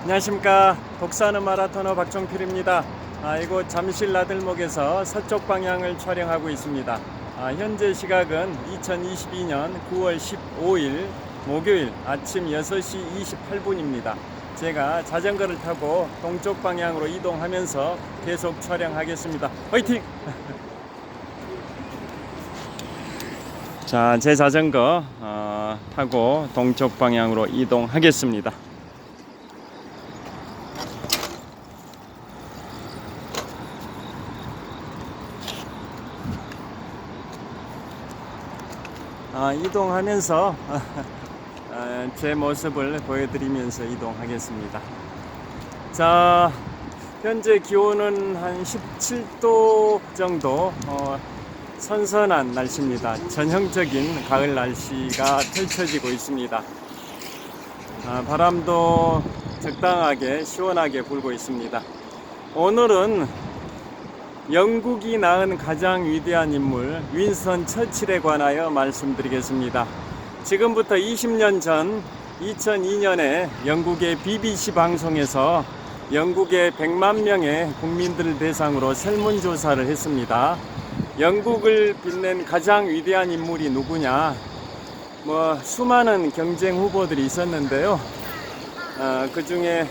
안녕하십니까. 독사하는 마라토너 박종필입니다. 이곳 잠실 나들목에서 서쪽 방향을 촬영하고 있습니다. 현재 시각은 2022년 9월 15일 목요일 아침 6시 28분입니다. 제가 자전거를 타고 동쪽 방향으로 이동하면서 계속 촬영하겠습니다. 화이팅! 자, 제 자전거 타고 동쪽 방향으로 이동하겠습니다. 이동하면서 제 모습을 보여드리면서 이동하겠습니다. 자, 현재 기온은 한 17도 정도, 선선한 날씨입니다. 전형적인 가을 날씨가 펼쳐지고 있습니다. 바람도 적당하게 시원하게 불고 있습니다. 오늘은 영국이 낳은 가장 위대한 인물 윈스턴 처칠에 관하여 말씀드리겠습니다. 지금부터 20년 전 2002년에 영국의 BBC 방송에서 영국의 100만 명의 국민들을 대상으로 설문조사를 했습니다. 영국을 빛낸 가장 위대한 인물이 누구냐? 수많은 경쟁 후보들이 있었는데요. 그 중에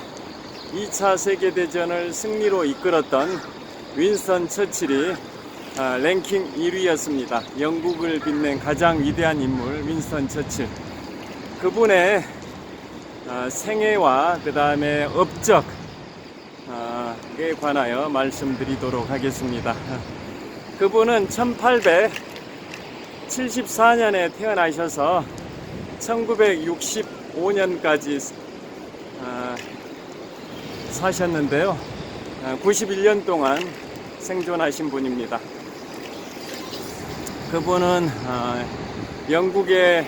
2차 세계대전을 승리로 이끌었던 윈스턴 처칠이 랭킹 1위였습니다. 영국을 빛낸 가장 위대한 인물 윈스턴 처칠. 그분의 생애와 그 다음에 업적에 관하여 말씀드리도록 하겠습니다. 그분은 1874년에 태어나셔서 1965년까지 사셨는데요. 91년 동안 생존하신 분입니다. 그분은 영국의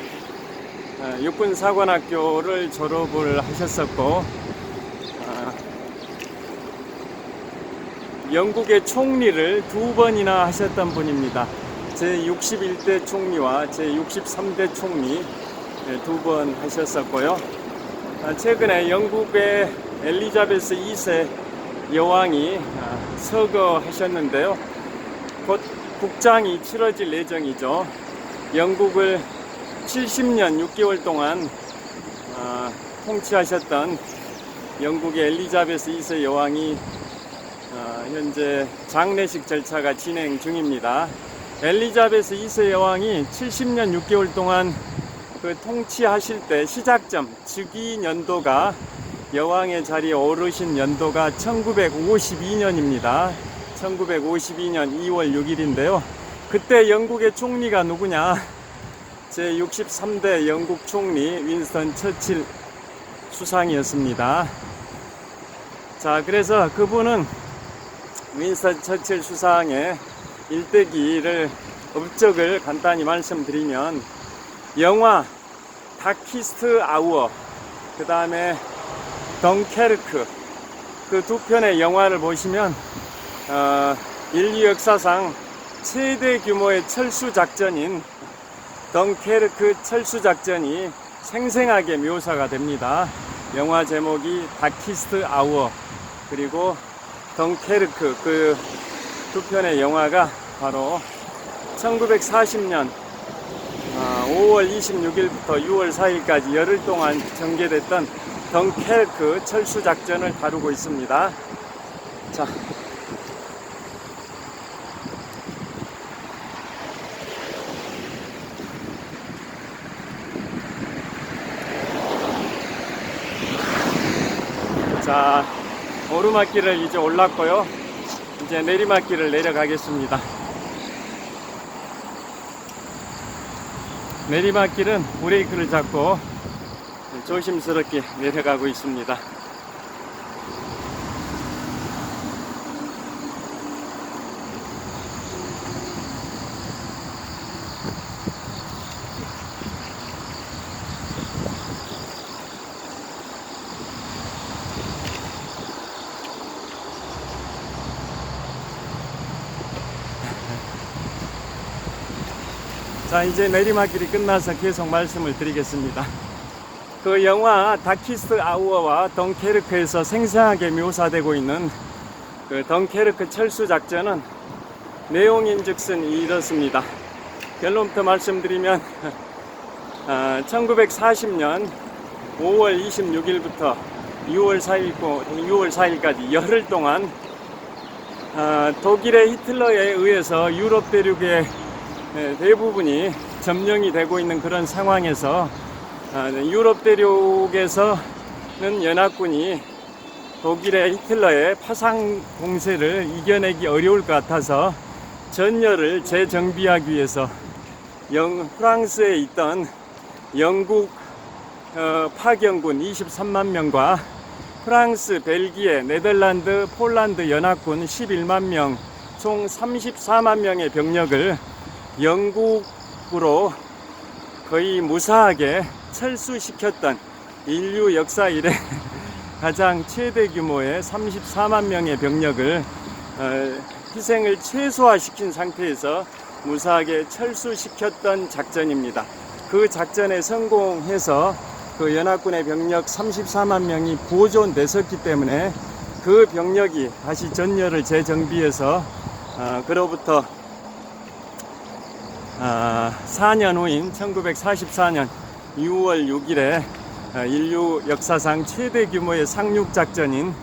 육군사관학교를 졸업을 하셨었고, 영국의 총리를 2번이나 하셨던 분입니다. 제61대 총리와 제63대 총리 2번 하셨었고요. 최근에 영국의 엘리자베스 2세 여왕이 서거하셨는데요. 곧 국장이 치러질 예정이죠. 영국을 70년 6개월 동안 통치하셨던 영국의 엘리자베스 2세 여왕이 현재 장례식 절차가 진행 중입니다. 엘리자베스 2세 여왕이 70년 6개월 동안 통치하실 때 시작점 즉위 연도가 여왕의 자리에 오르신 연도가 1952년입니다. 1952년 2월 6일인데요. 그때 영국의 총리가 누구냐? 제63대 영국 총리 윈스턴 처칠 수상이었습니다. 자, 그래서 그분은 윈스턴 처칠 수상의 일대기를 업적을 간단히 말씀드리면 영화 다키스트 아워, 그 다음에 덩케르크, 그 두 편의 영화를 보시면 인류 역사상 최대 규모의 철수 작전인 덩케르크 철수 작전이 생생하게 묘사가 됩니다. 영화 제목이 다키스트 아워, 그리고 덩케르크, 그 두 편의 영화가 바로 1940년 5월 26일부터 6월 4일까지 열흘 동안 전개됐던 덩케르크 철수 작전을 다루고 있습니다. 자, 오르막길을 이제 올랐고요. 이제 내리막길을 내려가겠습니다. 내리막길은 브레이크를 잡고 조심스럽게 내려가고 있습니다. 자, 이제 내리막길이 끝나서 계속 말씀을 드리겠습니다. 그 영화 다키스트 아우어와 덩케르크에서 생생하게 묘사되고 있는 그 덩케르크 철수 작전은 내용인즉슨 이렇습니다. 결론부터 말씀드리면 1940년 5월 26일부터 6월 4일까지 열흘 동안 독일의 히틀러에 의해서 유럽 대륙의 대부분이 점령이 되고 있는 그런 상황에서 유럽 대륙에서는 연합군이 독일의 히틀러의 파상 공세를 이겨내기 어려울 것 같아서 전열을 재정비하기 위해서 프랑스에 있던 영국 파병군 23만 명과 프랑스, 벨기에, 네덜란드, 폴란드 연합군 11만 명, 총 34만 명의 병력을 영국으로 거의 무사하게 철수시켰던 인류 역사 이래 가장 최대 규모의 34만 명의 병력을 희생을 최소화시킨 상태에서 무사하게 철수시켰던 작전입니다. 그 작전에 성공해서 그 연합군의 병력 34만 명이 보존됐었기 때문에 그 병력이 다시 전열을 재정비해서 그로부터 4년 후인 1944년 6월 6일에 인류 역사상 최대 규모의 상륙작전인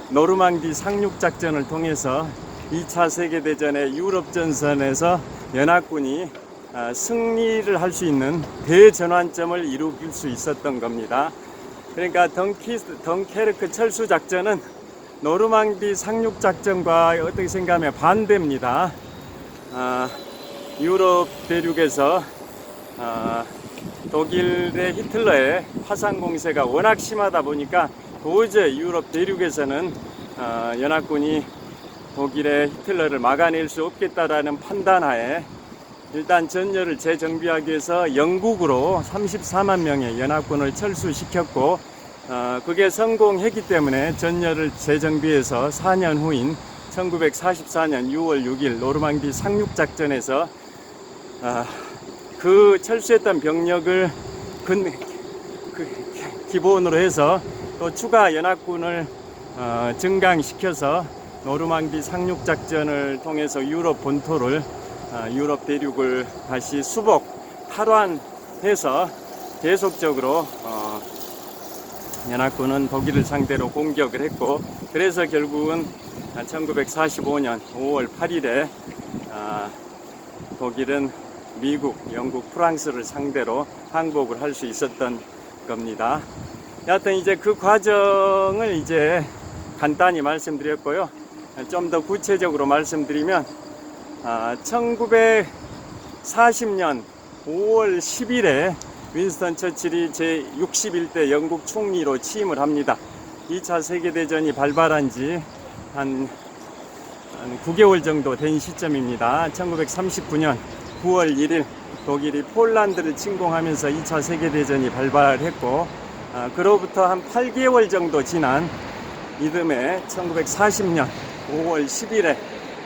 노르망디 상륙작전을 통해서 2차 세계대전의 유럽전선에서 연합군이 승리를 할 수 있는 대전환점을 이루길 수 있었던 겁니다. 그러니까 덩케르크 철수작전은 노르망디 상륙작전과 어떻게 생각하면 반대입니다. 유럽 대륙에서 독일의 히틀러의 파상 공세가 워낙 심하다 보니까 도저히 유럽 대륙에서는 연합군이 독일의 히틀러를 막아낼 수 없겠다라는 판단하에 일단 전열을 재정비하기 위해서 영국으로 34만 명의 연합군을 철수시켰고 그게 성공했기 때문에 전열을 재정비해서 4년 후인 1944년 6월 6일 노르망디 상륙작전에서 그 철수했던 병력을 기본으로 해서 또 추가 연합군을 증강시켜서 노르망디 상륙작전을 통해서 유럽 본토를 유럽 대륙을 다시 수복 탈환해서 계속적으로 연합군은 독일을 상대로 공격을 했고 그래서 결국은 1945년 5월 8일에 독일은 미국, 영국, 프랑스를 상대로 항복을 할 수 있었던 겁니다. 여하튼 이제 그 과정을 이제 간단히 말씀드렸고요. 좀 더 구체적으로 말씀드리면 1940년 5월 10일에 윈스턴 처칠이 제61대 영국 총리로 취임을 합니다. 2차 세계대전이 발발한 지 한 9개월 정도 된 시점입니다. 1939년 9월 1일 독일이 폴란드를 침공하면서 2차 세계대전이 발발했고 그로부터 한 8개월 정도 지난 이듬해 1940년 5월 10일에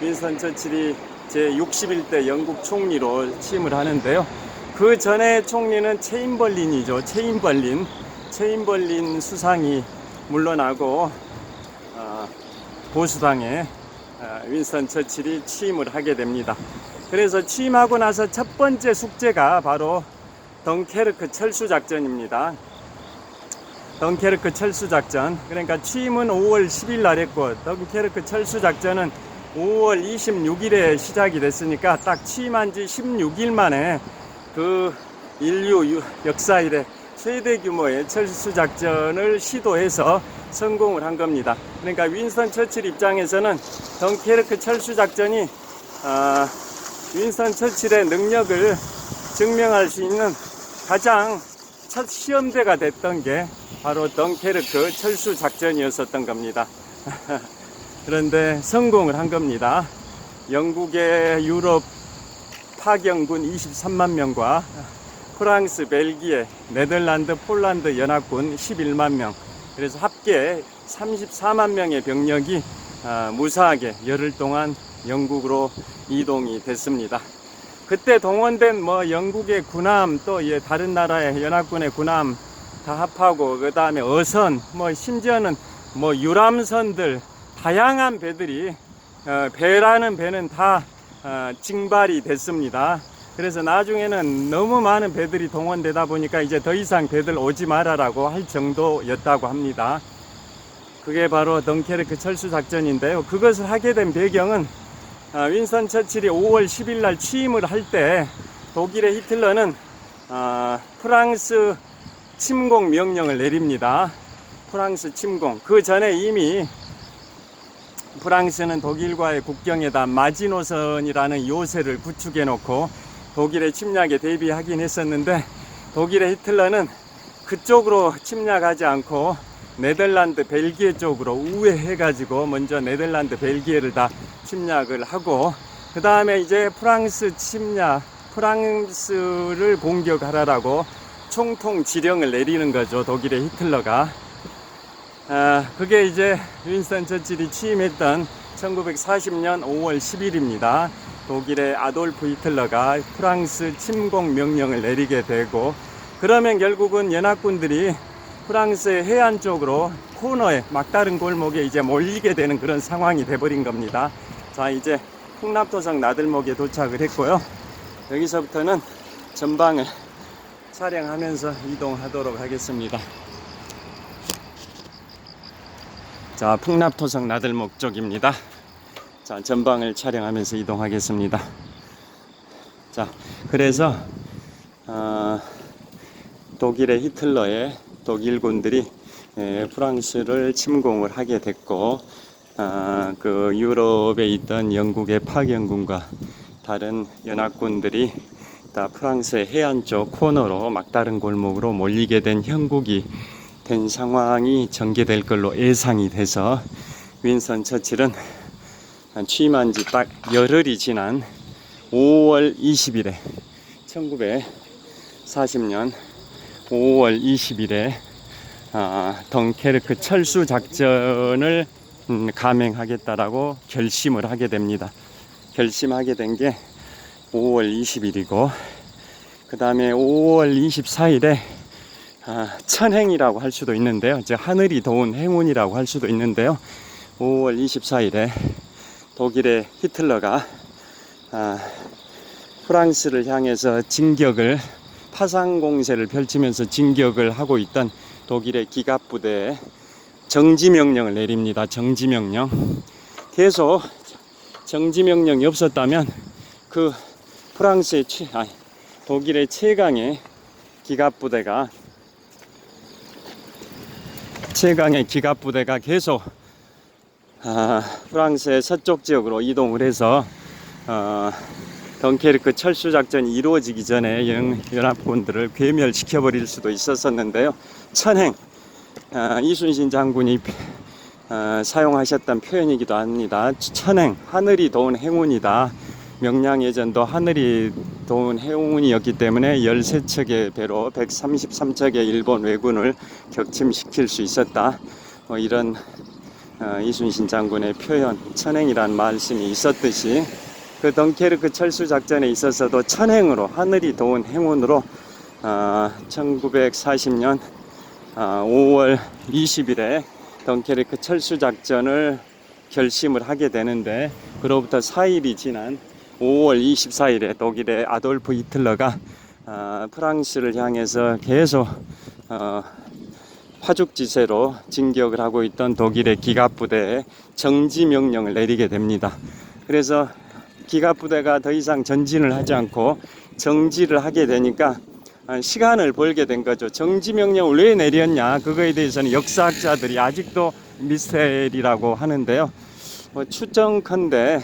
윈스턴 처칠이 제61대 영국 총리로 취임을 하는데요. 그 전에 총리는 체인벌린이죠. 체인벌린 수상이 물러나고 보수당의 윈스턴 처칠이 취임을 하게 됩니다. 그래서 취임하고 나서 첫 번째 숙제가 바로 덩케르크 철수작전입니다. 덩케르크 철수작전, 그러니까 취임은 5월 10일 날 했고 덩케르크 철수작전은 5월 26일에 시작이 됐으니까 딱 취임한 지 16일 만에 그 인류 역사 이래 최대 규모의 철수작전을 시도해서 성공을 한 겁니다. 그러니까 윈스턴 처칠 입장에서는 덩케르크 철수작전이 윈스턴 처칠의 능력을 증명할 수 있는 가장 첫 시험대가 됐던 게 바로 덩케르크 철수작전이었었던 겁니다. 그런데 성공을 한 겁니다. 영국의 유럽 파병군 23만 명과 프랑스, 벨기에, 네덜란드, 폴란드 연합군 11만 명, 그래서 합계 34만 명의 병력이 무사하게 열흘 동안 영국으로 이동이 됐습니다. 그때 동원된 뭐 영국의 군함 또 다른 나라의 연합군의 군함 다 합하고 그 다음에 어선 뭐 심지어는 뭐 유람선들 다양한 배들이 배라는 배는 다 징발이 됐습니다. 그래서 나중에는 너무 많은 배들이 동원되다 보니까 이제 더 이상 배들 오지 말아라고 할 정도였다고 합니다. 그게 바로 덩케르크 철수 작전인데요. 그것을 하게 된 배경은 윈스턴 처칠이 5월 10일 날 취임을 할 때 독일의 히틀러는 프랑스 침공 명령을 내립니다. 프랑스 침공. 그 전에 이미 프랑스는 독일과의 국경에다 마지노선이라는 요새를 구축해 놓고 독일의 침략에 대비하긴 했었는데, 독일의 히틀러는 그쪽으로 침략하지 않고 네덜란드, 벨기에 쪽으로 우회해 가지고 먼저 네덜란드, 벨기에를 다 침략을 하고, 그 다음에 이제 프랑스를 공격하라고 총통 지령을 내리는 거죠, 독일의 히틀러가. 그게 이제 윈스턴 처칠이 취임했던 1940년 5월 10일입니다. 독일의 아돌프 히틀러가 프랑스 침공 명령을 내리게 되고, 그러면 결국은 연합군들이 프랑스의 해안 쪽으로 코너에 막다른 골목에 이제 몰리게 되는 그런 상황이 돼버린 겁니다. 자, 이제 풍납토성 나들목에 도착을 했고요. 여기서부터는 전방을 촬영하면서 이동하도록 하겠습니다. 자, 풍납토성 나들목 쪽입니다. 자, 전방을 촬영하면서 이동하겠습니다. 자, 그래서 독일의 히틀러의 독일군들이 프랑스를 침공을 하게 됐고, 그 유럽에 있던 영국의 파견군과 다른 연합군들이 다 프랑스의 해안 쪽 코너로 막다른 골목으로 몰리게 된 형국이 된 상황이 전개될 걸로 예상이 돼서 윈스턴 처칠은 취임한 지 딱 열흘이 지난 5월 20일에 1940년 5월 20일에 덩케르크 철수 작전을 감행하겠다라고 결심을 하게 됩니다. 결심하게 된 게 5월 20일이고, 그 다음에 5월 24일에 천행이라고 할 수도 있는데요, 즉 하늘이 도운 행운이라고 할 수도 있는데요, 5월 24일에 독일의 히틀러가 프랑스를 향해서 진격을, 파상 공세를 펼치면서 진격을 하고 있던 독일의 기갑부대에 정지명령을 내립니다. 정지명령. 계속 정지명령이 없었다면 그 프랑스의 독일의 최강의 기갑부대가 계속 프랑스의 서쪽 지역으로 이동을 해서 덩케르크 철수 작전이 이루어지기 전에 연합군들을 괴멸시켜버릴 수도 있었는데요. 천행, 이순신 장군이 사용하셨던 표현이기도 합니다. 천행, 하늘이 도운 행운이다. 명량해전도 하늘이 도운 행운이었기 때문에 13척의 배로 133척의 일본 왜군을 격침시킬 수 있었다. 이런 이순신 장군의 표현, 천행이란 말씀이 있었듯이, 그 덩케르크 철수 작전에 있어서도 천행으로, 하늘이 도운 행운으로 1940년 5월 20일에 덩케르크 철수 작전을 결심을 하게 되는데, 그로부터 4일이 지난 5월 24일에 독일의 아돌프 히틀러가 프랑스를 향해서 계속 화죽지세로 진격을 하고 있던 독일의 기갑부대에 정지명령을 내리게 됩니다. 그래서 기갑부대가 더 이상 전진을 하지 않고 정지를 하게 되니까 시간을 벌게 된 거죠. 정지명령을 왜 내렸냐, 그거에 대해서는 역사학자들이 아직도 미스테리라고 하는데요. 추정컨대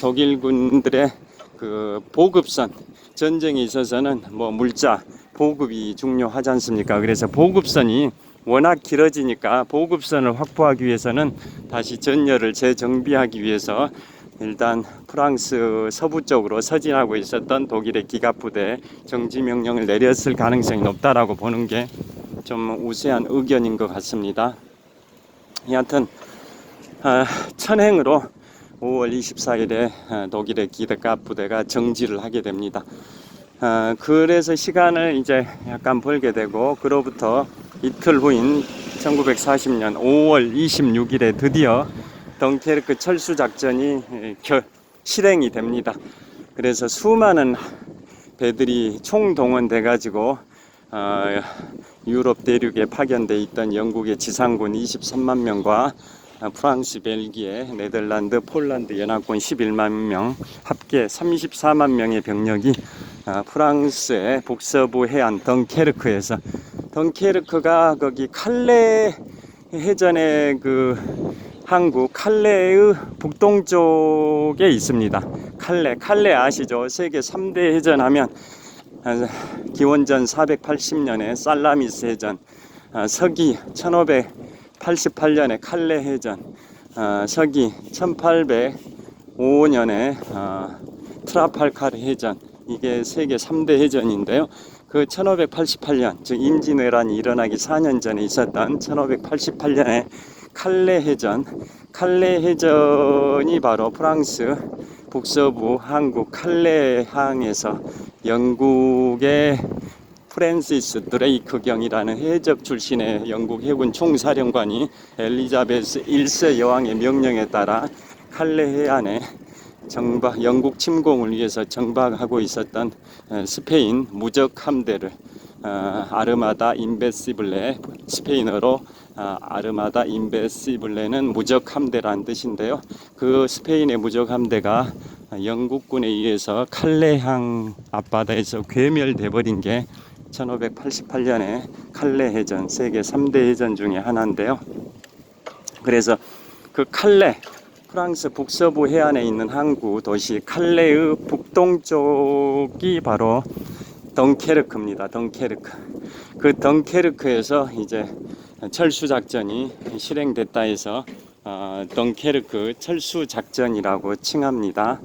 독일군들의 그 보급선, 전쟁에 있어서는 물자 보급이 중요하지 않습니까? 그래서 보급선이 워낙 길어지니까 보급선을 확보하기 위해서는 다시 전열을 재정비하기 위해서 일단 프랑스 서부 쪽으로 서진하고 있었던 독일의 기갑부대에 정지명령을 내렸을 가능성이 높다라고 보는 게 좀 우세한 의견인 것 같습니다. 여하튼 천행으로 5월 24일에 독일의 기대값 부대가 정지를 하게 됩니다. 그래서 시간을 이제 약간 벌게 되고, 그로부터 이틀 후인 1940년 5월 26일에 드디어 덩케르크 철수 작전이 실행이 됩니다. 그래서 수많은 배들이 총동원돼 가지고 유럽 대륙에 파견돼 있던 영국의 지상군 23만 명과 프랑스, 벨기에, 네덜란드, 폴란드 연합군 11만 명, 합계 34만 명의 병력이 프랑스의 북서부 해안 덩케르크에서, 덩케르크가 거기 칼레 해전의 그 항구 칼레의 북동쪽에 있습니다. 칼레 아시죠? 세계 3대 해전하면 기원전 480년에 살라미스 해전, 서기 1588년에 칼레 해전, 서기 1805년에 트라팔카르 해전, 이게 세계 3대 해전인데요. 그 1588년, 즉 임진왜란이 일어나기 4년 전에 있었던 1588년에 칼레 해전이 바로 프랑스 북서부 항구 칼레항에서 영국의 프랜시스 드레이크 경이라는 해적 출신의 영국 해군 총사령관이 엘리자베스 1세 여왕의 명령에 따라 칼레 해안에 영국 침공을 위해서 정박하고 있었던 스페인 무적 함대를 아르마다 인베시블레, 스페인어로 아르마다 인베시블레는 무적 함대라는 뜻인데요. 그 스페인의 무적 함대가 영국군에 의해서 칼레항 앞바다에서 괴멸돼 버린 게 1588년에 칼레 해전, 세계 3대 해전 중에 하나인데요. 그래서 그 칼레, 프랑스 북서부 해안에 있는 항구 도시 칼레의 북동쪽이 바로 덩케르크입니다. 그 덩케르크에서 이제 철수 작전이 실행됐다 해서 덩케르크 철수 작전이라고 칭합니다.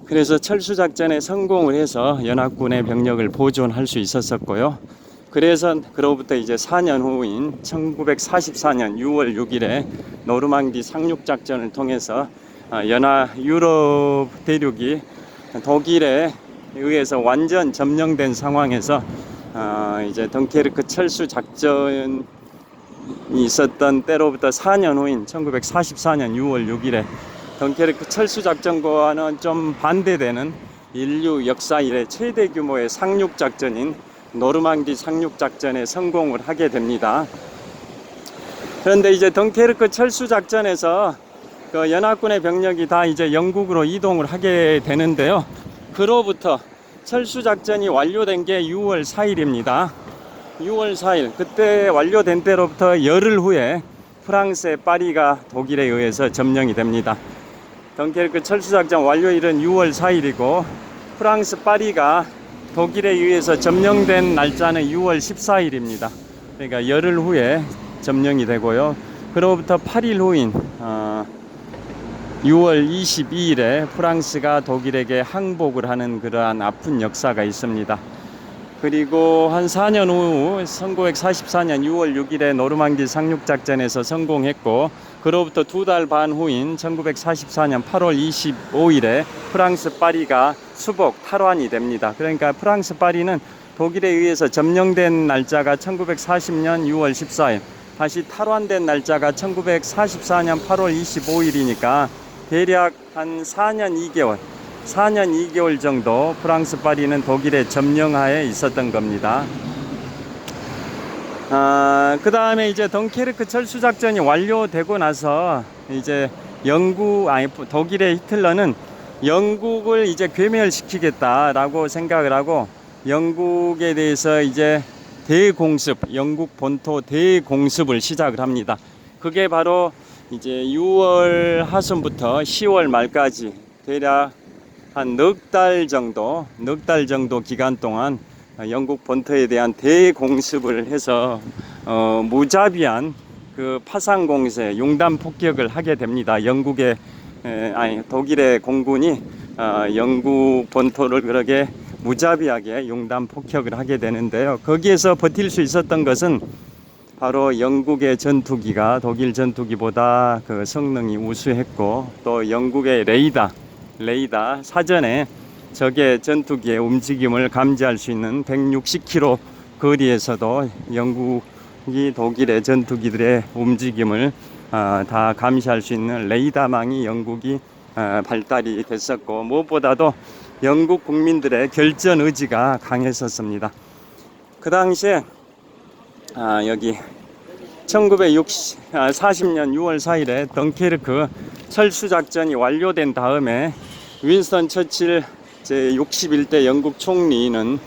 그래서 철수 작전에 성공을 해서 연합군의 병력을 보존할 수 있었었고요. 그래서 그로부터 이제 4년 후인 1944년 6월 6일에 노르망디 상륙 작전을 통해서 유럽 대륙이 독일에 의해서 완전 점령된 상황에서 이제 덩케르크 철수 작전이 있었던 때로부터 4년 후인 1944년 6월 6일에 덩케르크 철수 작전과는 좀 반대되는 인류 역사 이래 최대 규모의 상륙 작전인 노르망디 상륙 작전에 성공을 하게 됩니다. 그런데 이제 덩케르크 철수 작전에서 그 연합군의 병력이 다 이제 영국으로 이동을 하게 되는데요. 그로부터 철수 작전이 완료된 게 6월 4일입니다. 6월 4일, 그때 완료된 때로부터 열흘 후에 프랑스의 파리가 독일에 의해서 점령이 됩니다. 덩케르크 철수 작전 완료일은 6월 4일이고 프랑스 파리가 독일에 의해서 점령된 날짜는 6월 14일입니다. 그러니까 열흘 후에 점령이 되고요. 그로부터 8일 후인 6월 22일에 프랑스가 독일에게 항복을 하는 그러한 아픈 역사가 있습니다. 그리고 한 4년 후 1944년 6월 6일에 노르망디 상륙작전에서 성공했고, 그로부터 2달 반 후인 1944년 8월 25일에 프랑스 파리가 수복 탈환이 됩니다. 그러니까 프랑스 파리는 독일에 의해서 점령된 날짜가 1940년 6월 14일, 다시 탈환된 날짜가 1944년 8월 25일이니까 대략 한 4년 2개월 정도 프랑스 파리는 독일의 점령하에 있었던 겁니다. 그 다음에 이제 덩케르크 철수 작전이 완료되고 나서 이제 독일의 히틀러는 영국을 이제 괴멸시키겠다라고 생각을 하고 영국에 대해서 이제 영국 본토 대공습을 시작을 합니다. 그게 바로 이제 6월 하순부터 10월 말까지 대략 한 넉 달 정도 기간 동안 영국 본토에 대한 대공습을 해서 무자비한 그 파상 공세, 용단 폭격을 하게 됩니다. 독일의 공군이 영국 본토를 그렇게 무자비하게 용단 폭격을 하게 되는데요. 거기에서 버틸 수 있었던 것은 바로 영국의 전투기가 독일 전투기보다 그 성능이 우수했고, 또 영국의 레이더 사전에 적의 전투기의 움직임을 감지할 수 있는 160km 거리에서도 영국이 독일의 전투기들의 움직임을 다 감시할 수 있는 레이더망이 영국이 발달이 됐었고, 무엇보다도 영국 국민들의 결전 의지가 강했었습니다. 그 당시에 여기 1940년 6월 4일에 덩케르크 철수작전이 완료된 다음에 윈스턴 처칠 제61대 영국 총리는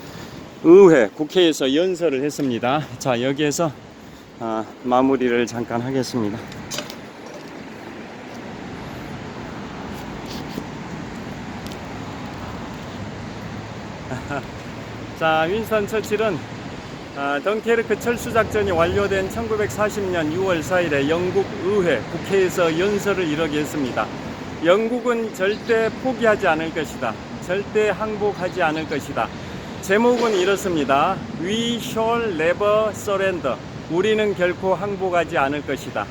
국회에서 연설을 했습니다. 자, 여기에서 마무리를 잠깐 하겠습니다. 자, 윈스턴 처칠은 덩케르크 철수작전이 완료된 1940년 6월 4일에 영국 국회에서 연설을 이렇게 했습니다. 영국은 절대 포기하지 않을 것이다. 절대 항복하지 않을 것이다. 제목은 이렇습니다. We shall never surrender. 우리는 결코 항복하지 않을 것이다.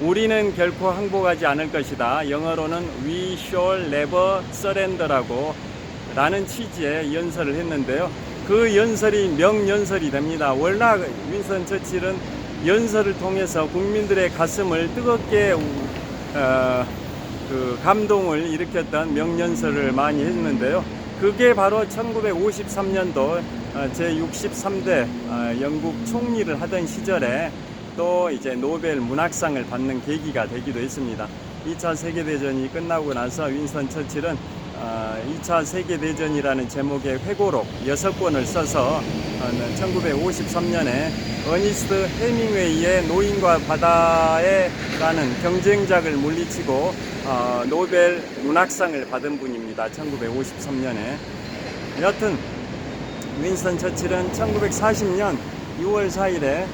우리는 결코 항복하지 않을 것이다. 영어로는 We shall never surrender라고 라는 취지의 연설을 했는데요. 그 연설이 명연설이 됩니다. 워낙 윈스턴 처칠은 연설을 통해서 국민들의 가슴을 뜨겁게 감동을 일으켰던 명연설을 많이 했는데요. 그게 바로 1953년도 제63대 영국 총리를 하던 시절에 또 이제 노벨 문학상을 받는 계기가 되기도 했습니다. 2차 세계대전이 끝나고 나서 윈스턴 처칠은 2차 세계대전이라는 제목의 회고록 6권을 써서 1953년에 어니스트 해밍웨이의 노인과 바다에 라는 경쟁작을 물리치고 노벨 문학상을 받은 분입니다. 1953년에. 여튼 윈스턴 처칠은 1940년 6월 4일에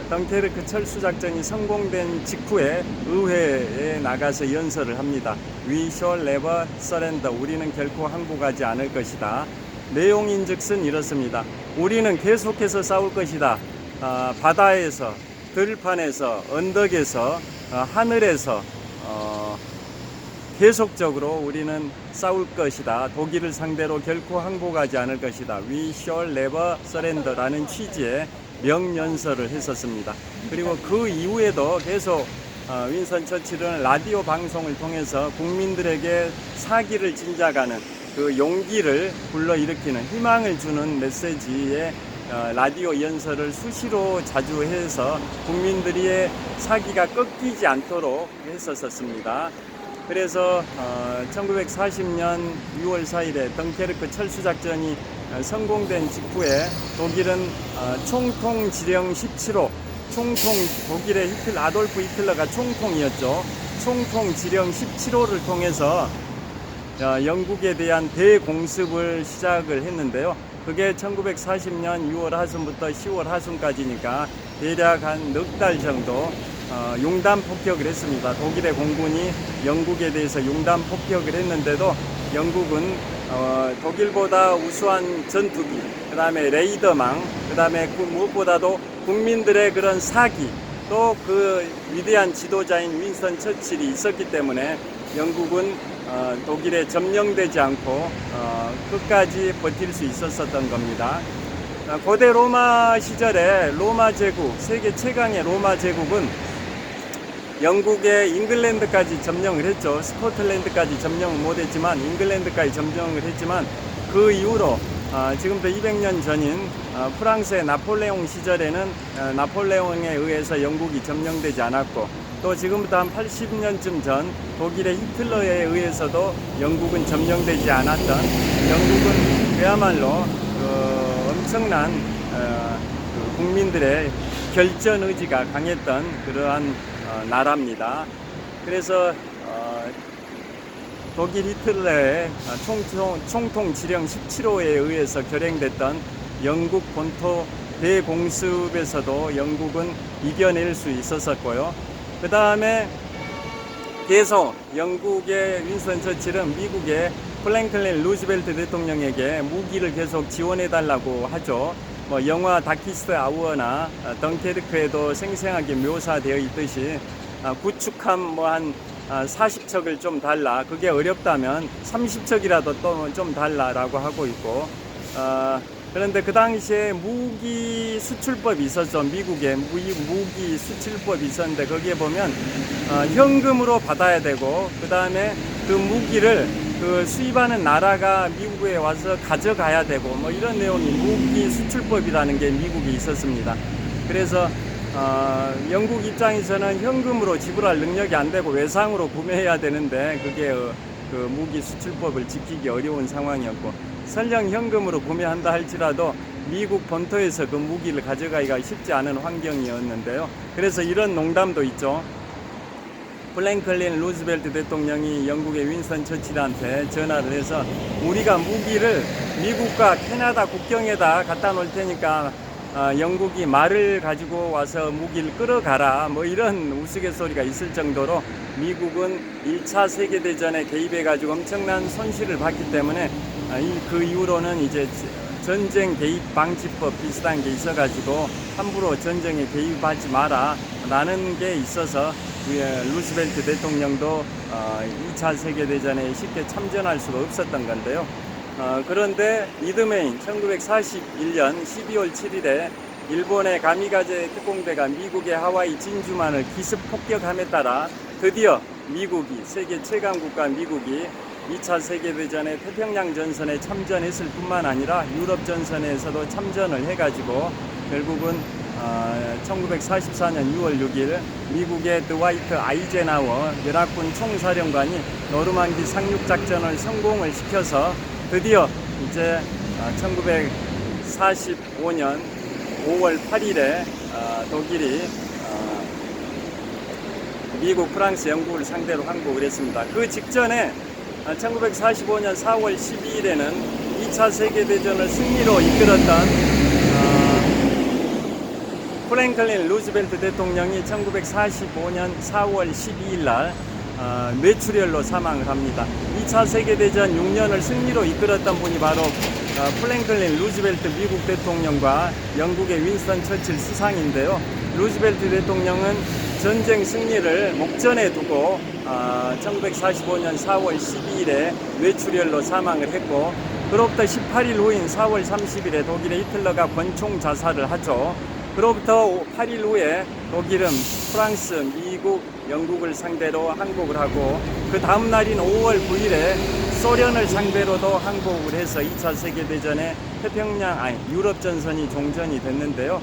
덩케르크 철수작전이 성공된 직후에 의회에 나가서 연설을 합니다. We shall never surrender. 우리는 결코 항복하지 않을 것이다. 내용인즉슨 이렇습니다. 우리는 계속해서 싸울 것이다. 바다에서, 들판에서, 언덕에서, 하늘에서 계속적으로 우리는 싸울 것이다. 독일을 상대로 결코 항복하지 않을 것이다. We shall never surrender 라는 취지의 명연설을 했었습니다. 그리고 그 이후에도 계속 윈스턴 처칠은 라디오 방송을 통해서 국민들에게 사기를 진작하는 그 용기를 불러일으키는 희망을 주는 메시지의 라디오 연설을 수시로 자주 해서 국민들의 사기가 꺾이지 않도록 했었습니다. 그래서 1940년 6월 4일에 덩케르크 철수작전이 성공된 직후에 독일은 총통지령 17호, 독일의 아돌프 히틀러가 총통이었죠. 총통지령 17호를 통해서 영국에 대한 대공습을 시작을 했는데요. 그게 1940년 6월 하순부터 10월 하순까지니까 대략 한 넉 달 정도 용담 폭격을 했습니다. 독일의 공군이 영국에 대해서 용담 폭격을 했는데도 영국은 독일보다 우수한 전투기, 그 다음에 레이더망, 그 다음에 무엇보다도 국민들의 그런 사기, 또 그 위대한 지도자인 윈스턴 처칠이 있었기 때문에 영국은 독일에 점령되지 않고 끝까지 버틸 수 있었던 겁니다. 고대 로마 시절에 로마 제국, 세계 최강의 로마 제국은 영국의 잉글랜드까지 점령을 했죠. 스코틀랜드까지 점령은 못했지만 잉글랜드까지 점령을 했지만 그 이후로 지금부터 200년 전인 프랑스의 나폴레옹 시절에는 나폴레옹에 의해서 영국이 점령되지 않았고, 또 지금부터 한 80년쯤 전 독일의 히틀러에 의해서도 영국은 점령되지 않았던, 영국은 그야말로 엄청난 국민들의 결전 의지가 강했던 그러한 나라입니다. 그래서 독일 히틀러의 총통지령 17호에 의해서 결행됐던 영국 본토 대공습에서도 영국은 이겨낼 수 있었고요. 그 다음에 계속 영국의 윈스턴 처칠은 미국의 프랭클린 루즈벨트 대통령에게 무기를 계속 지원해 달라고 하죠. 뭐 영화 다키스트 아워나 덩케르크에도 생생하게 묘사되어 있듯이 구축함 뭐 한 40척을 좀 달라, 그게 어렵다면 30척이라도 또 좀 달라라고 하고 있고, 그런데 그 당시에 무기 수출법이 있었죠. 미국에 무기 수출법이 있었는데 거기에 보면 현금으로 받아야 되고, 그 다음에 그 무기를 그 수입하는 나라가 미국에 와서 가져가야 되고, 뭐 이런 내용이 무기 수출법이라는 게 미국에 있었습니다. 그래서 영국 입장에서는 현금으로 지불할 능력이 안 되고 외상으로 구매해야 되는데, 그게 그 무기 수출법을 지키기 어려운 상황이었고, 설령 현금으로 구매한다 할지라도 미국 본토에서 그 무기를 가져가기가 쉽지 않은 환경이었는데요. 그래서 이런 농담도 있죠. 플랭클린 루즈벨트 대통령이 영국의 윈스턴 처칠한테 전화를 해서 우리가 무기를 미국과 캐나다 국경에다 갖다 놓을 테니까 영국이 말을 가지고 와서 무기를 끌어가라, 뭐 이런 우스갯소리가 있을 정도로 미국은 1차 세계대전에 개입해 가지고 엄청난 손실을 봤기 때문에 그 이후로는 이제 전쟁 개입 방지법 비슷한 게 있어 가지고 함부로 전쟁에 개입하지 마라 라는 게 있어서 루스벨트 대통령도 2차 세계대전에 쉽게 참전할 수가 없었던 건데요. 그런데 이듬해인 1941년 12월 7일에 일본의 가미가제 특공대가 미국의 하와이 진주만을 기습 폭격함에 따라 드디어 미국이, 세계 최강 국가 미국이 2차 세계대전의 태평양 전선에 참전했을 뿐만 아니라 유럽 전선에서도 참전을 해가지고 결국은 1944년 6월 6일 미국의 드와이트 아이젠하워 연합군 총사령관이 노르망디 상륙작전을 성공을 시켜서 드디어 이제 1945년 5월 8일에 독일이 미국, 프랑스, 영국을 상대로 항복을 했습니다. 그 직전에 1945년 4월 12일에는 2차 세계대전을 승리로 이끌었던 프랭클린 루즈벨트 대통령이 1945년 4월 12일 날 뇌출혈로 사망을 합니다. 2차 세계대전 6년을 승리로 이끌었던 분이 바로 프랭클린 루즈벨트 미국 대통령과 영국의 윈스턴 처칠 수상인데요. 루즈벨트 대통령은 전쟁 승리를 목전에 두고 1945년 4월 12일에 뇌출혈로 사망을 했고, 그로부터 18일 후인 4월 30일에 독일의 히틀러가 권총 자살을 하죠. 그로부터 8일 후에 독일은 프랑스, 미국, 영국을 상대로 항복을 하고, 그 다음 날인 5월 9일에 소련을 상대로도 항복을 해서 2차 세계대전에 유럽 전선이 종전이 됐는데요.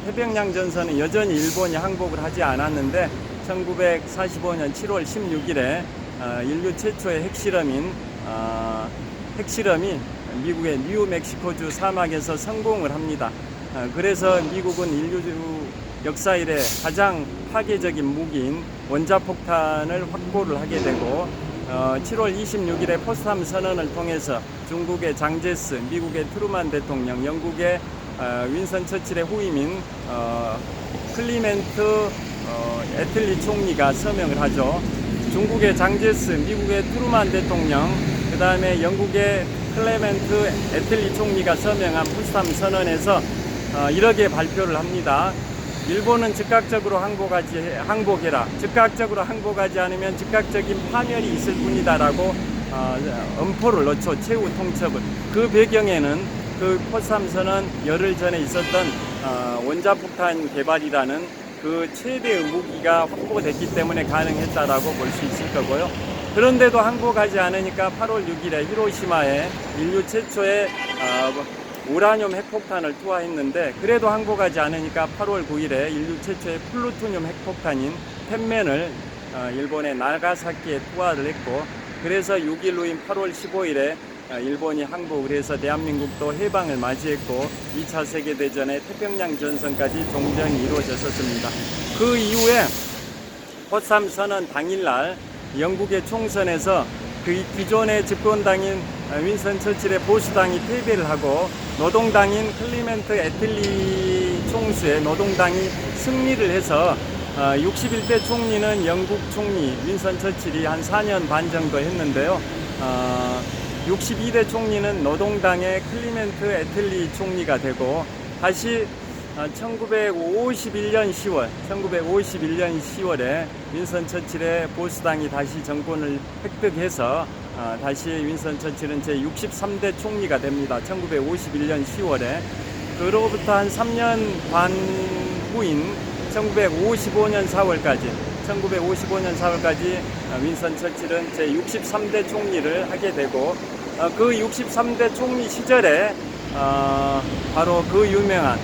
태평양 전선은 여전히 일본이 항복을 하지 않았는데 1945년 7월 16일에 인류 최초의 핵실험이 미국의 뉴멕시코주 사막에서 성공을 합니다. 그래서 미국은 인류 역사 이래 가장 파괴적인 무기인 원자폭탄을 확보를 하게 되고, 7월 26일에 포스담 선언을 통해서 중국의 장제스, 미국의 트루만 대통령, 영국의 윈스턴 처칠의 후임인 클리멘트 애틀리 총리가 서명을 하죠. 중국의 장제스, 미국의 트루만 대통령, 그 다음에 영국의 클레멘트 애틀리 총리가 서명한 포스담 선언에서 이렇게 발표를 합니다. 일본은 즉각적으로 항복해라. 즉각적으로 항복하지 않으면 즉각적인 파멸이 있을 뿐이다라고 엄포를 넣죠. 최후 통첩을. 그 배경에는 그 포스담 선언 열흘 전에 있었던 원자폭탄 개발이라는 그 최대의 무기가 확보됐기 때문에 가능했다라고 볼 수 있을 거고요. 그런데도 항복하지 않으니까 8월 6일에 히로시마에 인류 최초의 우라늄 핵폭탄을 투하했는데, 그래도 항복하지 않으니까 8월 9일에 인류 최초의 플루토늄 핵폭탄인 펜맨을 일본의 나가사키에 투하를 했고, 그래서 6일 후인 8월 15일에 일본이 항복을 해서 대한민국도 해방을 맞이했고 2차 세계대전의 태평양 전선까지 종전이 이루어졌었습니다. 그 이후에 포스담 선언 당일날 영국의 총선에서 그 기존의 집권당인 윈스턴 처칠의 보수당이 패배를 하고 노동당인 클리멘트 애틀리 총수의 노동당이 승리를 해서 61대 총리는 영국 총리 윈스턴 처칠이 한 4년 반 정도 했는데요. 62대 총리는 노동당의 클리멘트 애틀리 총리가 되고, 다시 1951년 10월에 윈스턴 처칠의 보수당이 다시 정권을 획득해서 다시 윈스턴 처칠은 제63대 총리가 됩니다. 1951년 10월에. 그로부터 한 3년 반 후인 1955년 4월까지 윈스턴 처칠은 제63대 총리를 하게 되고, 그 63대 총리 시절에 바로 그 유명한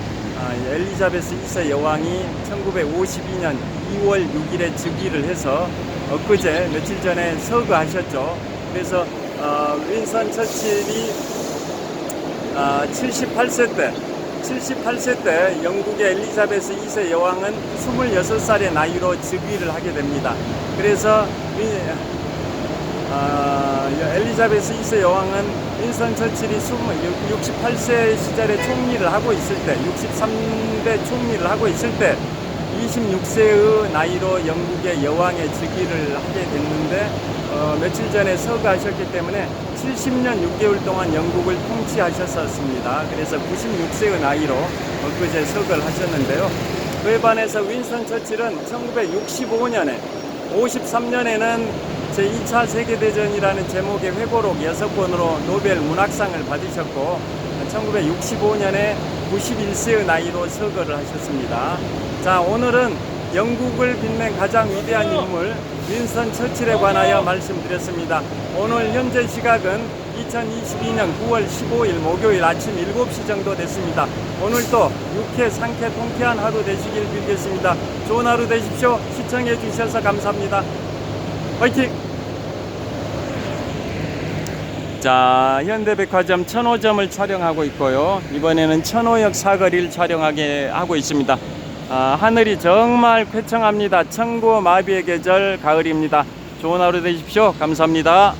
엘리자베스 2세 여왕이 1952년 2월 6일에 즉위를 해서 엊그제 며칠 전에 서거하셨죠. 그래서 윈스턴 처칠이 78세 때 영국의 엘리자베스 2세 여왕은 26살의 나이로 즉위를 하게 됩니다. 그래서 엘리자베스 2세 여왕은 윈스턴 처칠이 68세 시절에 총리를 하고 있을 때, 63대 총리를 하고 있을 때 26세의 나이로 영국의 여왕의 즉위를 하게 됐는데, 며칠 전에 서거하셨기 때문에 70년 6개월 동안 영국을 통치하셨었습니다. 그래서 96세의 나이로 엊그제 서거를 하셨는데요. 그에 반해서 윈스턴 처칠은 1965년에 53년에는 제2차 세계대전이라는 제목의 회고록 6권으로 노벨 문학상을 받으셨고, 1965년에 91세의 나이로 서거를 하셨습니다. 자, 오늘은 영국을 빛낸 가장 위대한 인물 윈스턴 처칠에 관하여 말씀드렸습니다. 오늘 현재 시각은 2022년 9월 15일 목요일 아침 7시 정도 됐습니다. 오늘도 유쾌, 상쾌, 통쾌한 하루 되시길 빌겠습니다. 좋은 하루 되십시오. 시청해 주셔서 감사합니다. 화이팅! 자, 현대백화점 천호점을 촬영하고 있고요. 이번에는 천호역 사거리를 촬영하게 하고 있습니다. 하늘이 정말 쾌청합니다. 천고 마비의 계절 가을입니다. 좋은 하루 되십시오. 감사합니다.